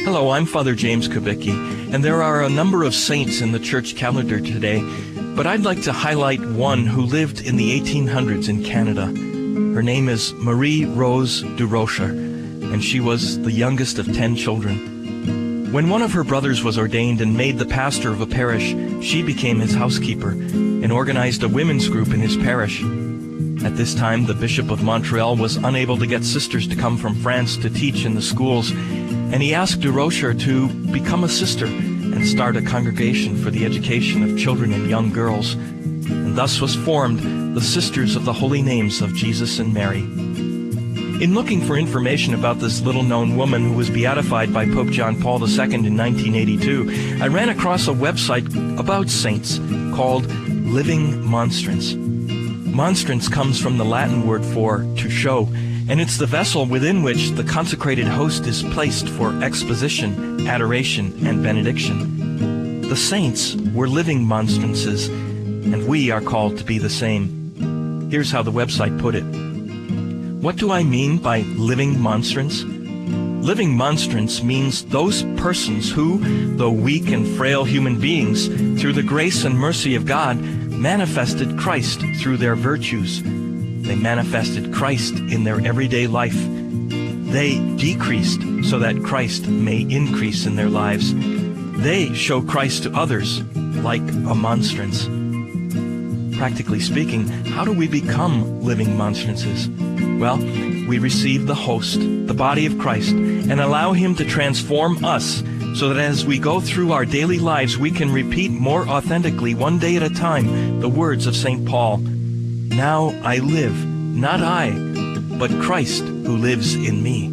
Hello, I'm Father James Kubicki, and there are a number of saints in the church calendar today, but I'd like to highlight one who lived in the 1800s in Canada. Her name is Marie Rose Durocher, and she was the youngest of 10 children. When one of her brothers was ordained and made the pastor of a parish, she became his housekeeper and organized a women's group in his parish. At this time, the Bishop of Montreal was unable to get sisters to come from France to teach in the schools, and he asked Durocher to become a sister and start a congregation for the education of children and young girls. And thus was formed the Sisters of the Holy Names of Jesus and Mary. In looking for information about this little-known woman who was beatified by Pope John Paul II in 1982, I ran across a website about saints called Living Monstrance. Monstrance comes from the Latin word for to show, and it's the vessel within which the consecrated host is placed for exposition, adoration, and benediction. The saints were living monstrances, and we are called to be the same. Here's how the website put it. What do I mean by living monstrance? Living monstrance means those persons who, though weak and frail human beings, through the grace and mercy of God, manifested Christ through their virtues. They manifested Christ in their everyday life. They decreased so that Christ may increase in their lives. They show Christ to others like a monstrance. Practically speaking, how do we become living monstrances? Well, we receive the host, the body of Christ, and allow him to transform us so that as we go through our daily lives, we can repeat more authentically, one day at a time, the words of St. Paul. Now I live, not I, but Christ who lives in me.